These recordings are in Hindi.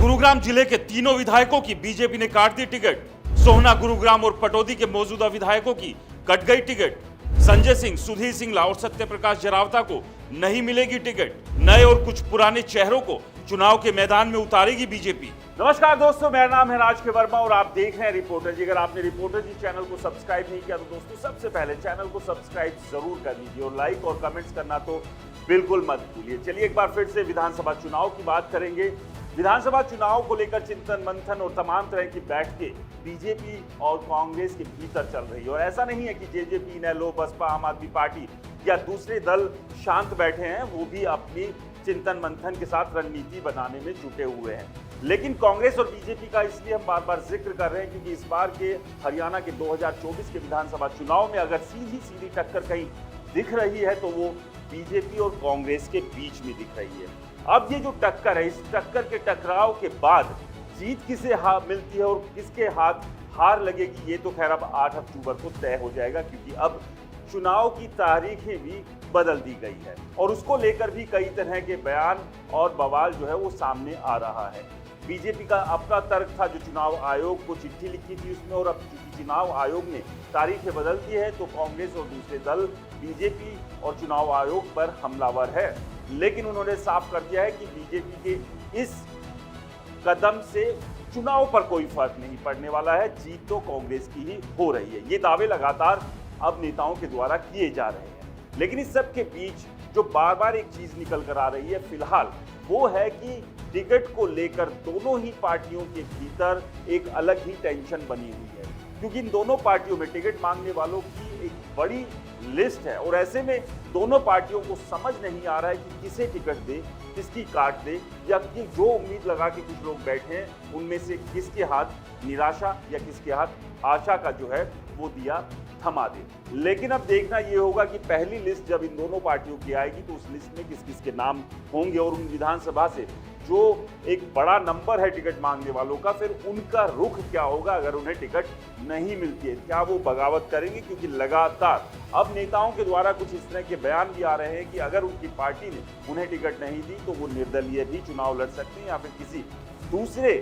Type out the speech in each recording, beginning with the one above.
गुरुग्राम जिले के तीनों विधायकों की बीजेपी ने काट दी टिकट। सोहना, गुरुग्राम और पटौदी के मौजूदा विधायकों की कट गई टिकट। संजय सिंह, सुधीर सिंगला और सत्यप्रकाश जरावता को नहीं मिलेगी टिकट। नए और कुछ पुराने चेहरों को चुनाव के मैदान में उतारेगी बीजेपी। नमस्कार दोस्तों, मेरा नाम है राज के वर्मा और आप देख रहे हैं रिपोर्टर जी। अगर आपने रिपोर्टर जी चैनल को सब्सक्राइब नहीं किया तो दोस्तों सबसे पहले चैनल को सब्सक्राइब जरूर कर लीजिए और लाइक और कमेंट्स करना तो बिल्कुल मत भूलिए। चलिए एक बार फिर से विधानसभा चुनाव की बात करेंगे। विधानसभा चुनाव को लेकर चिंतन मंथन और तमाम तरह की बैठकें बीजेपी और कांग्रेस के भीतर चल रही है। और ऐसा नहीं है कि जेजेपी, नेलो, बसपा, आम आदमी पार्टी या दूसरे दल शांत बैठे हैं, वो भी अपनी चिंतन मंथन के साथ रणनीति बनाने में जुटे हुए हैं। लेकिन कांग्रेस और बीजेपी का इसलिए हम बार बार जिक्र कर रहे हैं क्योंकि इस बार के हरियाणा के 2024 के विधानसभा चुनाव में अगर सीधी टक्कर कहीं दिख रही है तो वो बीजेपी और कांग्रेस के बीच में दिख रही है। अब ये जो टक्कर है, इस टक्कर के टकराव के बाद जीत किसे मिलती है और किसके हाथ हार लगेगी, ये तो खैर अब 8 अक्टूबर को तय हो जाएगा क्योंकि अब चुनाव की तारीखें भी बदल दी गई है और उसको लेकर भी कई तरह के बयान और बवाल जो है वो सामने आ रहा है। बीजेपी का अपना तर्क था जो चुनाव आयोग को चिट्ठी लिखी थी उसमें, और अब चुनाव आयोग ने तारीखें बदल दी है तो कांग्रेस और दूसरे दल बीजेपी और चुनाव आयोग पर हमलावर है। लेकिन उन्होंने साफ कर दिया है कि बीजेपी के इस कदम से चुनाव पर कोई फर्क नहीं पड़ने वाला है, जीत तो कांग्रेस की ही हो रही है। ये दावे लगातार अब नेताओं के द्वारा किए जा रहे हैं। लेकिन इस सब के बीच जो बार बार एक चीज निकल कर आ रही है फिलहाल, वो है कि टिकट को लेकर दोनों ही पार्टियों के भीतर एक अलग ही टेंशन बनी हुई है क्योंकि इन दोनों पार्टियों में टिकट मांगने वालों की एक बड़ी लिस्ट है और ऐसे में दोनों पार्टियों को समझ नहीं आ रहा है कि किसे टिकट दे, किसकी काट दे, या कि जो उम्मीद लगा के कुछ लोग बैठे हैं उनमें से किसके हाथ निराशा या किसके हाथ आशा का जो है वो दिया थमा दे। लेकिन अब देखना ये होगा कि पहली लिस्ट जब इन दोनों पार्टियों की आएगी तो उस लिस्ट में किस किस के नाम होंगे और उन विधानसभा से जो एक बड़ा नंबर है टिकट मांगने वालों का, फिर उनका रुख क्या होगा अगर उन्हें टिकट नहीं मिलती है। क्या वो बगावत करेंगे? क्योंकि लगातार अब नेताओं के द्वारा कुछ इस तरह के बयान भी आ रहे हैं कि अगर उनकी पार्टी ने उन्हें टिकट नहीं दी तो वो निर्दलीय भी चुनाव लड़ सकते हैं या फिर किसी दूसरे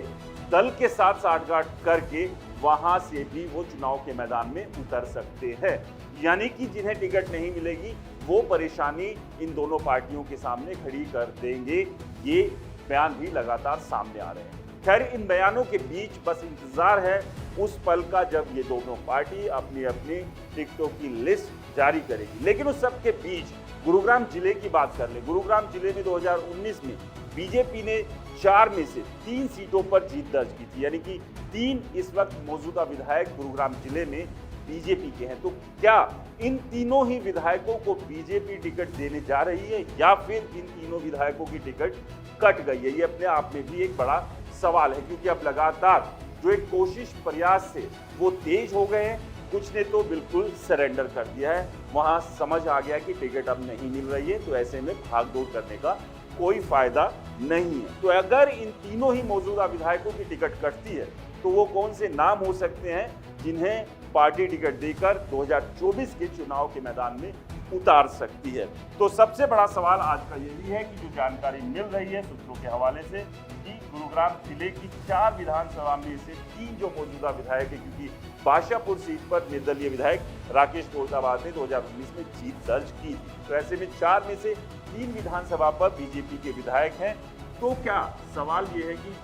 दल के साथ साठगांठ करके वहां से भी वो चुनाव के मैदान में उतर सकते हैं। यानी कि जिन्हें टिकट नहीं मिलेगी वो परेशानी इन दोनों पार्टियों के सामने खड़ी कर देंगे। ये बयान भी लगातार सामने आ रहे हैं। खैर, इन बयानों के बीच बस इंतजार है उस पल का जब ये दोनों पार्टी अपनी अपनी टिकटों की लिस्ट जारी करेगी। लेकिन उस सब के बीच गुरुग्राम जिले की बात कर ले। गुरुग्राम जिले में 2019 में बीजेपी ने 4 में से 3 सीटों पर जीत दर्ज की थी, यानी कि 3 इस वक्त मौजूदा विधायक गुरुग्राम जिले में बीजेपी के हैं। तो क्या इन तीनों ही विधायकों को बीजेपी टिकट देने जा रही है या फिर इन तीनों विधायकों की टिकट कट गई है? ये अपने आप में भी एक बड़ा सवाल है क्योंकि अब लगातार जो एक कोशिश प्रयास से वो तेज हो गए हैं। कुछ ने तो बिल्कुल सरेंडर कर दिया है, वहां समझ आ गया कि टिकट अब नहीं मिल रही है तो ऐसे में भागदौड़ करने का कोई फायदा नहीं है। तो अगर इन तीनों ही मौजूदा विधायकों की टिकट कटती है तो वो कौन से नाम हो सकते हैं जिन्हें पार्टी टिकट देकर 2024 के चुनाव के मैदान में उतार सकती है? तो सबसे बड़ा सवाल आज का यही है कि जो जानकारी मिल रही है सूत्रों के हवाले से कि गुरुग्राम जिले की 4 विधानसभा में से 3 जो मौजूदा विधायक है, क्योंकि बादशाहपुर सीट पर निर्दलीय विधायक राकेश कोलताबाद ने 2019 में जीत दर्ज की थी, तो ऐसे में 4 में से 3 विधानसभा पर बीजेपी के विधायक हैं। तो क्या सवाल ये है कि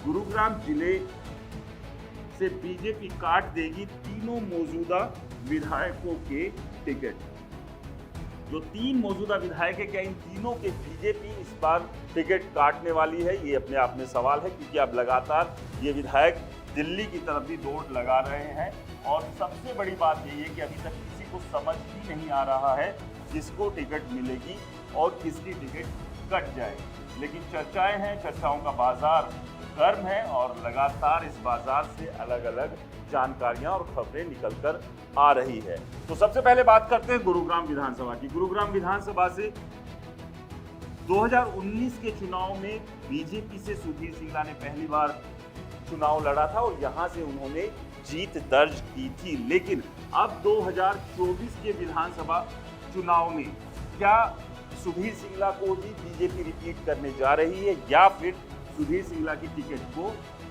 गुरुग्राम जिले से बीजेपी काट देगी तीनों मौजूदा विधायकों के टिकट? जो 3 मौजूदा विधायक है, क्या इन तीनों के बीजेपी इस बार टिकट काटने वाली है? ये अपने आप में सवाल है क्योंकि अब लगातार ये विधायक दिल्ली की तरफ भी दौड़ लगा रहे हैं और सबसे बड़ी बात यही है कि अभी तक किसी को समझ ही नहीं आ रहा है किसको टिकट मिलेगी और किसकी टिकट कट जाएगी। लेकिन चर्चाएं हैं, चर्चाओं का बाजार गर्म है और लगातार इस बाजार से अलग अलग जानकारियां और खबरें निकलकर आ रही है। तो सबसे पहले बात करते हैं गुरुग्राम विधानसभा की। गुरुग्राम विधानसभा से 2019 के चुनाव में बीजेपी से सुधीर सिंगला ने पहली बार चुनाव लड़ा था और यहां से उन्होंने जीत दर्ज की थी। लेकिन अब 2024 के विधानसभा चुनाव में क्या सुधीर सिंगला को ही बीजेपी रिपीट करने जा रही है या फिर सुधीर सिंगला की टिकट को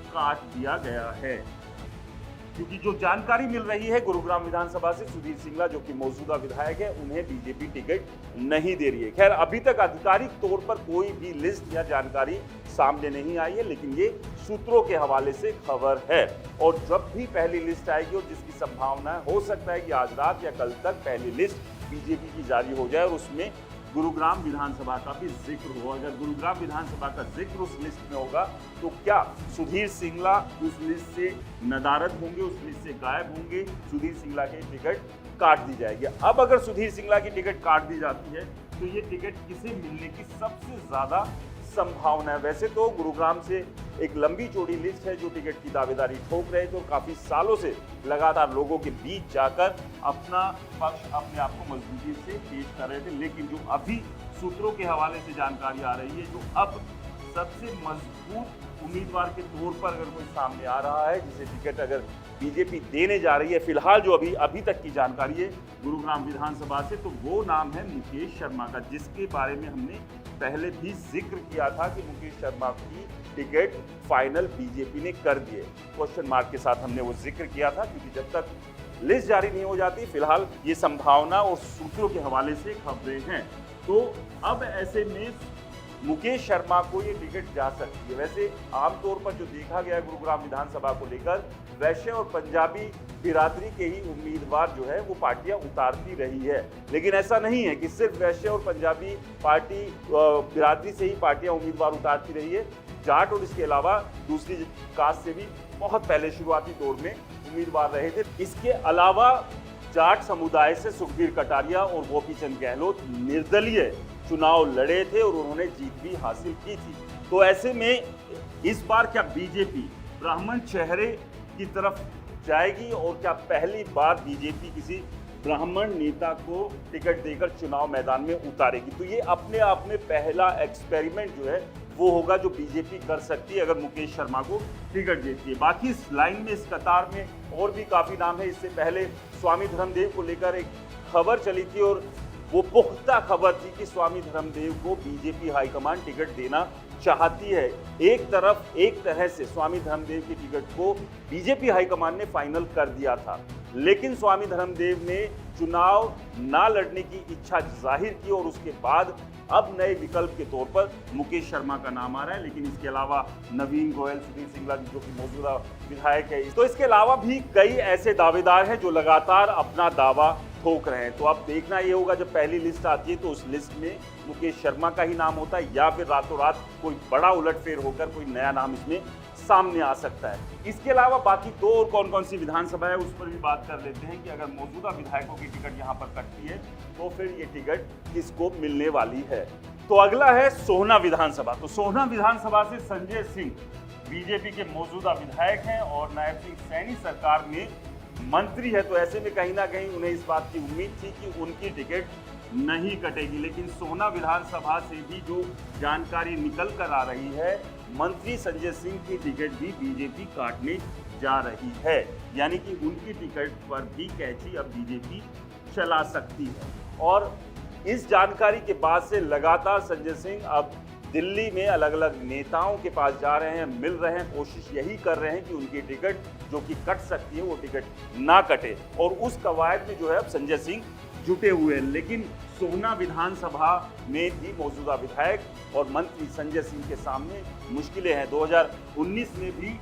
काट दिया गया है। क्योंकि जो जानकारी मिल रही है गुरुग्राम विधानसभा से, सुधीर सिंगला जो कि मौजूदा विधायक है, उन्हें बीजेपी टिकट नहीं दे रही है। खैर, अभी तक आधिकारिक तौर पर कोई भी लिस्ट या जानकारी सामने नहीं आई है, लेकिन ये सूत्रों के हवाले से खबर है। और जब भी पहली लिस्ट आएगी, और जिसकी संभावना हो सकता है कि आज रात या कल तक पहली लिस्ट बीजेपी की जारी हो जाए और उसमें गुरुग्राम विधानसभा का भी जिक्र हो। अगर गुरुग्राम विधानसभा का जिक्र उस लिस्ट में होगा तो क्या सुधीर सिंगला उस लिस्ट से नदारद होंगे, उस लिस्ट से गायब होंगे, सुधीर सिंगला की टिकट काट दी जाएगी। अब अगर सुधीर सिंगला की टिकट काट दी जाती है तो ये टिकट किसे मिलने की सबसे ज्यादा संभावना है? वैसे तो गुरुग्राम से एक लंबी चौड़ी लिस्ट है जो टिकट की दावेदारी ठोक रहे थे और काफी सालों से लगातार लोगों के बीच जाकर अपना पक्ष, अपने आप को मजबूती से पेश कर रहे थे। लेकिन जो अभी सूत्रों के हवाले से जानकारी आ रही है, जो अब सबसे मजबूत उम्मीदवार के तौर पर अगर कोई सामने आ रहा है जिसे टिकट अगर बीजेपी देने जा रही है, फिलहाल जो अभी तक की जानकारी है गुरुग्राम विधानसभा से, तो वो नाम है मुकेश शर्मा का, जिसके बारे में हमने पहले भी जिक्र किया था कि मुकेश शर्मा की टिकट फाइनल बीजेपी ने कर दिए। क्वेश्चन मार्क के साथ हमने वो जिक्र किया था, क्योंकि जब तक लिस्ट जारी नहीं हो जाती, फिलहाल ये संभावना और सूत्रों के हवाले से खबरें हैं। तो अब ऐसे में मुकेश शर्मा को ये टिकट जा सकती है। वैसे आमतौर पर जो देखा गया गुरुग्राम विधानसभा को लेकर, वैश्य और पंजाबी बिरादरी के ही उम्मीदवार जो है वो पार्टियां उतारती रही है। लेकिन ऐसा नहीं है कि सिर्फ वैश्य और पंजाबी पार्टी बिरादरी से ही पार्टियां उम्मीदवार उतारती रही है। जाट और इसके अलावा दूसरी कास्ट से भी बहुत पहले शुरुआती दौर में उम्मीदवार रहे थे। इसके अलावा जाट समुदाय से सुखबीर कटारिया और गोपीचंद गहलोत निर्दलीय चुनाव लड़े थे और उन्होंने जीत भी हासिल की थी। तो ऐसे में इस बार क्या बीजेपी ब्राह्मण चेहरे की तरफ जाएगी और क्या पहली बार बीजेपी किसी ब्राह्मण नेता को टिकट देकर चुनाव मैदान में उतारेगी? तो ये अपने आप में पहला एक्सपेरिमेंट जो है वो होगा जो बीजेपी कर सकती है अगर मुकेश शर्मा को टिकट देती है। बाकी इस लाइन में, इस कतार में और भी काफी नाम है। इससे पहले स्वामी धर्मदेव को लेकर एक खबर चली थी और वो पुख्ता खबर थी कि स्वामी धर्मदेव को बीजेपी हाईकमान टिकट देना चाहती है। एक तरह से स्वामी धर्मदेव की टिकट को बीजेपी हाईकमान ने फाइनल कर दिया था, लेकिन स्वामी धर्मदेव ने चुनाव ना लड़ने की इच्छा जाहिर की और उसके बाद अब नए विकल्प के तौर पर मुकेश शर्मा का नाम आ रहा है। लेकिन इसके अलावा नवीन गोयल, सुधीर सिंगला जो कि मौजूदा विधायक है, तो इसके अलावा भी कई ऐसे दावेदार हैं जो लगातार अपना दावा ठोक रहे हैं। तो अब देखना ये होगा जब पहली लिस्ट आती है तो उस लिस्ट में मुकेश शर्मा का ही नाम होता है या फिर रातों रात कोई बड़ा उलटफेर होकर कोई नया नाम इसमें सामने आ सकता है। इसके अलावा बाकी दो और कौन कौन सी विधानसभा है उस पर भी बात कर लेते हैं कि अगर मौजूदा विधायकों की टिकट यहाँ पर कटती है तो फिर ये टिकट किसको मिलने वाली है। तो अगला है सोहना विधानसभा। तो सोहना विधानसभा से संजय सिंह बीजेपी के मौजूदा विधायक हैं और नायब सिंह सैनी सरकार में मंत्री है। तो ऐसे में कहीं ना कहीं उन्हें इस बात की उम्मीद थी कि उनकी टिकट नहीं कटेगी। लेकिन सोहना विधानसभा से भी जो जानकारी निकल कर आ रही है, मंत्री संजय सिंह की टिकट भी बीजेपी काटने जा रही है, यानी कि उनकी टिकट पर भी कैची अब बीजेपी चला सकती है। और इस जानकारी के बाद से लगातार संजय सिंह अब दिल्ली में अलग अलग नेताओं के पास जा रहे हैं, मिल रहे हैं, कोशिश यही कर रहे हैं कि उनकी टिकट जो कि कट सकती है वो टिकट ना कटे। और उस कवायद में जो है अब संजय सिंह जुटे हुए हैं। लेकिन सोहना विधानसभा में भी मौजूदा विधायक और मंत्री संजय सिंह के सामने मुश्किलें हैं। 2019 में भी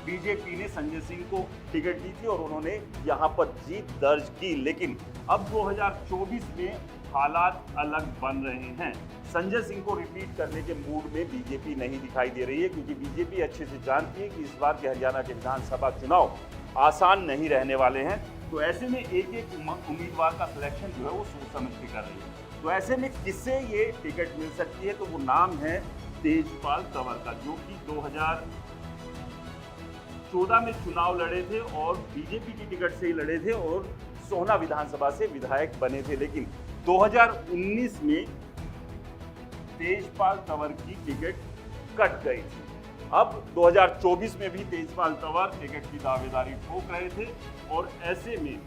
बीजेपी ने संजय सिंह को टिकट दी थी और उन्होंने यहां पर जीत दर्ज की। लेकिन अब 2024 में हालात अलग बन रहे हैं। संजय सिंह को रिपीट करने के मूड में बीजेपी नहीं दिखाई दे रही है, क्योंकि बीजेपी अच्छे से जानती है कि इस बार के हरियाणा के विधानसभा चुनाव आसान नहीं रहने वाले हैं। तो ऐसे में एक एक उम्मीदवार का सिलेक्शन जो है वो सोच समझ के कर रही है। तो ऐसे में किससे ये टिकट मिल सकती है, तो वो नाम है तेजपाल तंवर का, जो कि 2014 में चुनाव लड़े थे और बीजेपी की टिकट से ही लड़े थे और सोहना विधानसभा से विधायक बने थे। लेकिन 2019 में तेजपाल तंवर की टिकट कट गई थी। अब 2024 में भी तेजपाल तंवर टिकट की दावेदारी ठोक रहे थे और ऐसे में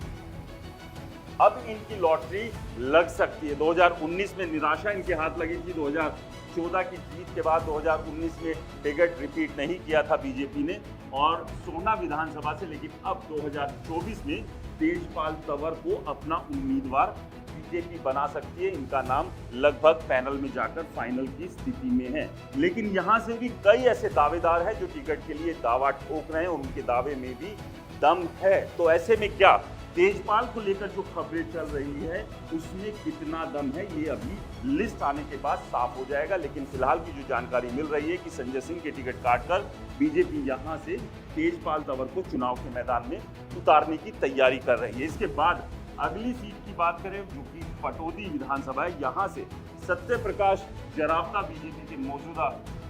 अब इनकी लॉटरी लग सकती है। 2019 में निराशा इनके हाथ लगी थी, 2014 की जीत के बाद 2019 में टिकट रिपीट नहीं किया था बीजेपी ने और सोहना विधानसभा से, लेकिन अब 2024 में तेजपाल तंवर को अपना उम्मीदवार बीजेपी बना सकती है। इनका नाम लगभग पैनल में जाकर फाइनल की स्थिति में है, लेकिन यहां से भी कई ऐसे दावेदार हैं जो टिकट के लिए दावा ठोक रहे हैं और उनके दावे में भी दम है। तो ऐसे में क्या तेजपाल को लेकर जो खबरें चल रही है उसमें कितना दम है, ये अभी लिस्ट आने के बाद साफ हो जाएगा। लेकिन फिलहाल की जो जानकारी मिल रही है कि संजय सिंह के टिकट काटकर बीजेपी यहां से तेजपाल तंवर को चुनाव के मैदान में उतारने की तैयारी कर रही है। इसके बाद अगली सीट की बात करें जो कि पटौदी विधानसभा है, यहाँ से सत्य प्रकाश जरावता बीजेपी के मौजूदा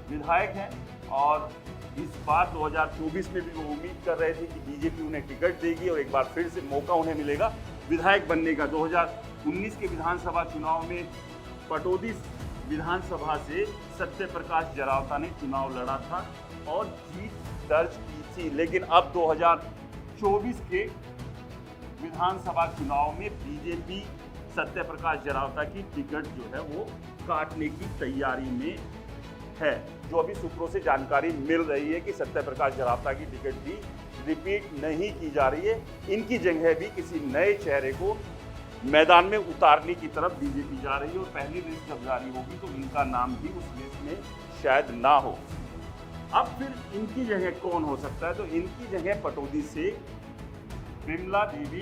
विधायक हैं और इस बार 2024 में भी वो उम्मीद कर रहे थे कि बीजेपी उन्हें टिकट देगी और एक बार फिर से मौका उन्हें मिलेगा विधायक बनने का। 2019 के विधानसभा चुनाव में पटौदी विधानसभा से सत्य प्रकाश जरावता ने चुनाव लड़ा था और जीत दर्ज की थी, लेकिन अब 2024 के विधानसभा चुनाव में बीजेपी सत्य प्रकाश जरावता की टिकट जो है वो काटने की तैयारी में है। जो अभी सूत्रों से जानकारी मिल रही है कि सत्य प्रकाश जरावता की टिकट भी रिपीट नहीं की जा रही है, इनकी जगह भी किसी नए चेहरे को मैदान में उतारने की तरफ बीजेपी जा रही है और पहली लिस्ट जब जारी होगी तो इनका नाम भी उस लिस्ट में शायद ना हो। अब फिर इनकी जगह कौन हो सकता है, तो इनकी जगह पटौदी से बिमला देवी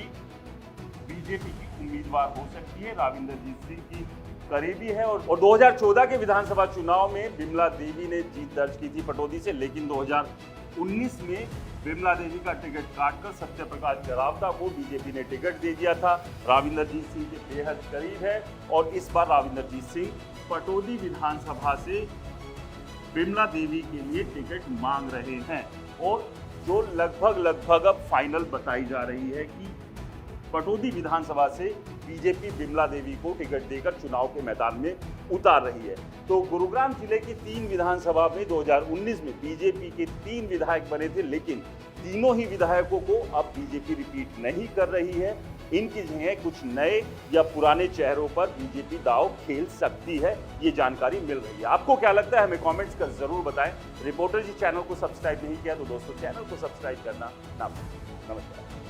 बीजेपी की उम्मीदवार हो सकती है। राविंदरजीत सिंह की करीबी है और 2014 के विधानसभा चुनाव में बिमला देवी ने जीत दर्ज की थी पटौदी से, लेकिन 2019 में बिमला देवी का टिकट काटकर सत्य प्रकाश जरावता को बीजेपी ने टिकट दे दिया था। राविंदरजीत सिंह के बेहद करीब है और इस बार राविंदरजीत सिंह पटौदी विधानसभा से बिमला देवी के लिए टिकट मांग रहे हैं और जो लगभग अब फाइनल बताई जा रही है कि पटौदी विधानसभा से बीजेपी बिमला देवी को टिकट देकर चुनाव के मैदान में उतार रही है। तो गुरुग्राम जिले की 3 विधानसभा में 2019 में बीजेपी के 3 विधायक बने थे, लेकिन तीनों ही विधायकों को अब बीजेपी रिपीट नहीं कर रही है। इनकी जगह कुछ नए या पुराने चेहरों पर बीजेपी दांव खेल सकती है, ये जानकारी मिल रही है। आपको क्या लगता है, हमें कमेंट्स कर जरूर बताएं। रिपोर्टर जी चैनल को सब्सक्राइब नहीं किया तो दोस्तों चैनल को सब्सक्राइब करना ना भूलें। नमस्कार।